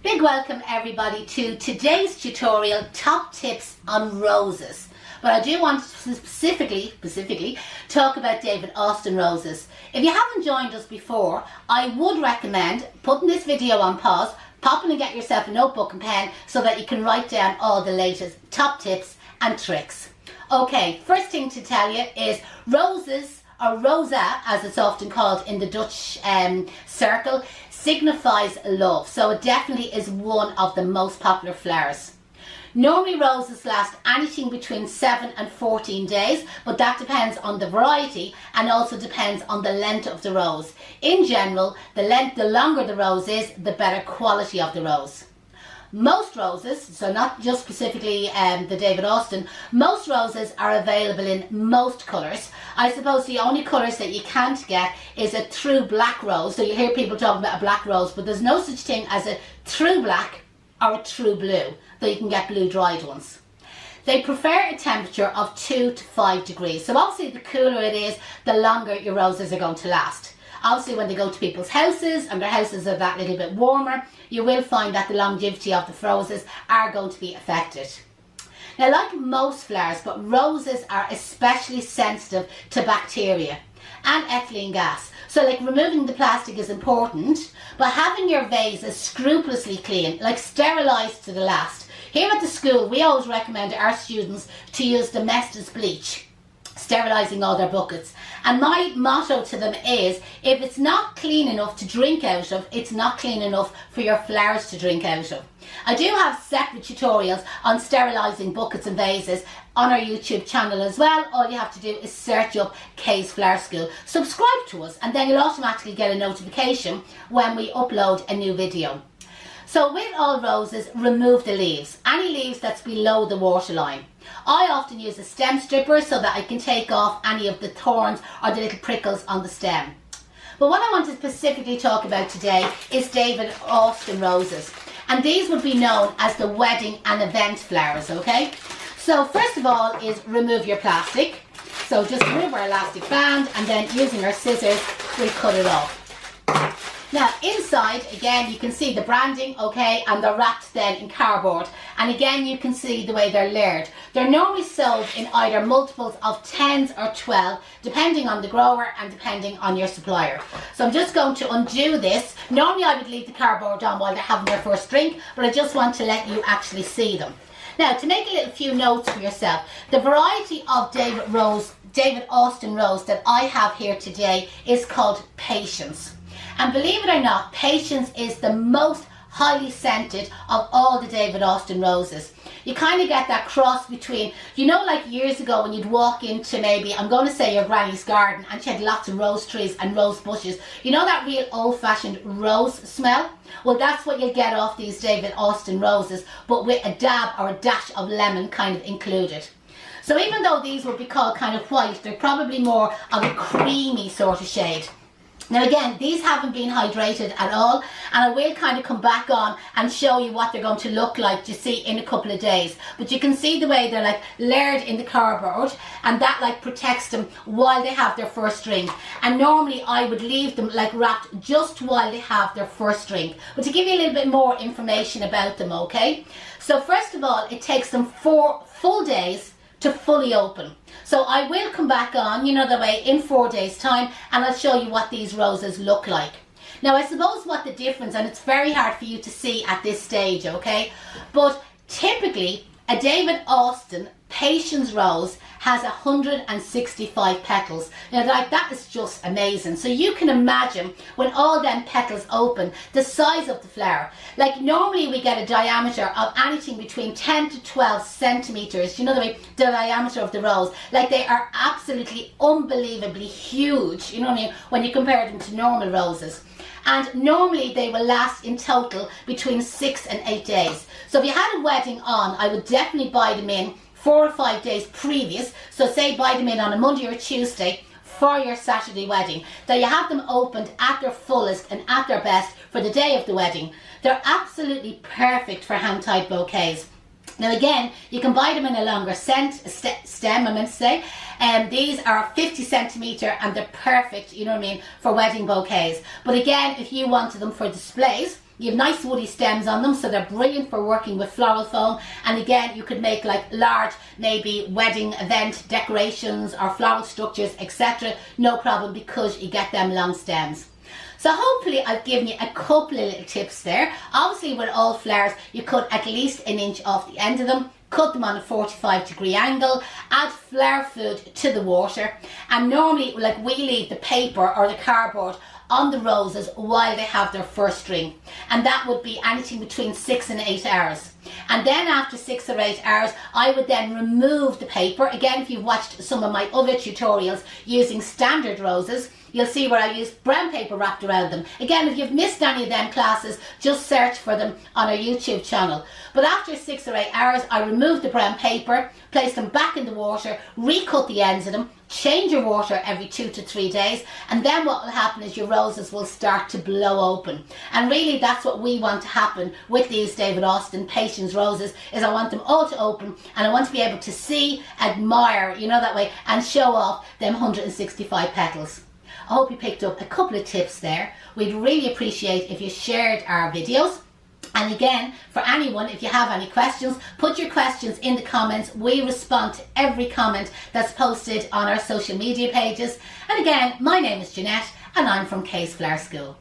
Big welcome everybody to today's tutorial, top tips on roses. But I do want to specifically talk about David Austin roses. If you haven't joined us before, I would recommend putting this video on pause, popping and get yourself a notebook and pen so that you can write down all the latest top tips and tricks. Okay, first thing to tell you is roses, or rosa as it's often called in the Dutch circle, signifies love. So it definitely is one of the most popular flowers. Normally roses last anything between 7 and 14 days, but that depends on the variety and also depends on the length of the rose. In general, the longer the rose is, the better quality of the rose. Most roses, so not just specifically the David Austin, most roses are available in most colours. I suppose the only colours that you can't get is a true black rose. So you hear people talking about a black rose, but there's no such thing as a true black or a true blue, though you can get blue dried ones. They prefer a temperature of 2 to 5 degrees. So obviously the cooler it is, the longer your roses are going to last. Obviously when they go to people's houses and their houses are that little bit warmer, you will find that the longevity of the roses are going to be affected. Now, like most flowers, but roses are especially sensitive to bacteria and ethylene gas. So like removing the plastic is important, but having your vases scrupulously clean, like sterilised to the last. Here at the school, we always recommend our students to use Domestos bleach, sterilising all their buckets. And my motto to them is, if it's not clean enough to drink out of, it's not clean enough for your flowers to drink out of. I do have separate tutorials on sterilising buckets and vases on our YouTube channel as well. All you have to do is search up Kay's Flower School. Subscribe to us and then you'll automatically get a notification when we upload a new video. So with all roses, remove the leaves. Any leaves that's below the waterline. I often use a stem stripper so that I can take off any of the thorns or the little prickles on the stem. But what I want to specifically talk about today is David Austin roses. And these would be known as the wedding and event flowers, okay? So first of all is remove your plastic. So just remove our elastic band and then using our scissors, we'll cut it off. Now inside, again, you can see the branding, okay, and they're wrapped then in cardboard. And again, you can see the way they're layered. They're normally sold in either multiples of 10s or 12, depending on the grower and depending on your supplier. So I'm just going to undo this. Normally I would leave the cardboard on while they're having their first drink, but I just want to let you actually see them. Now, to make a little few notes for yourself, the variety of David Austin rose that I have here today is called Patience. And believe it or not, Patience is the most highly scented of all the David Austin roses. You kind of get that cross between, you know, like years ago when you'd walk into maybe, I'm going to say your granny's garden and she had lots of rose trees and rose bushes. You know that real old-fashioned rose smell? Well, that's what you'll get off these David Austin roses, but with a dab or a dash of lemon kind of included. So even though these would be called kind of white, they're probably more of a creamy sort of shade. Now again, these haven't been hydrated at all, and I will kind of come back on and show you what they're going to look like, you see, in a couple of days. But you can see the way they're like layered in the cardboard, and that like protects them while they have their first drink. And normally I would leave them like wrapped just while they have their first drink. But to give you a little bit more information about them, okay? So first of all, it takes them 4 full days to fully open. So I will come back on, you know, the way in 4 days time, and I'll show you what these roses look like. Now I suppose what the difference, and it's very hard for you to see at this stage, okay, but typically a David Austin Patience rose has 165 petals. Now that is just amazing. So you can imagine when all them petals open, the size of the flower. Like normally we get a diameter of anything between 10 to 12 centimeters. You know the diameter of the rose. Like they are absolutely unbelievably huge. You know what I mean? When you compare them to normal roses. And normally they will last in total between 6 and 8 days. So if you had a wedding on, I would definitely buy them in 4 or 5 days previous. So say buy them in on a Monday or a Tuesday for your Saturday wedding. That you have them opened at their fullest and at their best for the day of the wedding. They're absolutely perfect for hand-tied bouquets. Now again, you can buy them in a longer stem, I meant to say. These are 50 centimetre and they're perfect, you know what I mean, for wedding bouquets. But again, if you wanted them for displays, You have nice woody stems on them, so they're brilliant for working with floral foam. And again, you could make like large, maybe wedding event decorations or floral structures, etc. No problem, because you get them long stems. So hopefully I've given you a couple of little tips there. Obviously with all flowers, you cut at least an inch off the end of them, cut them on a 45-degree angle, add flower food to the water, and normally like we leave the paper or the cardboard on the roses while they have their first string, and that would be anything between 6 and 8 hours. And then after 6 or 8 hours, I would then remove the paper. Again, if you've watched some of my other tutorials using standard roses, you'll see where I use brown paper wrapped around them. Again, if you've missed any of them classes, just search for them on our YouTube channel. But after 6 or 8 hours, I remove the brown paper, place them back in the water, recut the ends of them, change your water every 2 to 3 days, and then what will happen is your roses will start to blow open. And really that's what we want to happen with these David Austin Patience roses, is I want them all to open, and I want to be able to see, admire, you know, that way, and show off them 165 petals. I hope you picked up a couple of tips there. We'd really appreciate if you shared our videos. And again, for anyone, if you have any questions, put your questions in the comments. We respond to every comment that's posted on our social media pages. And again, my name is Janette, and I'm from Case Flower School.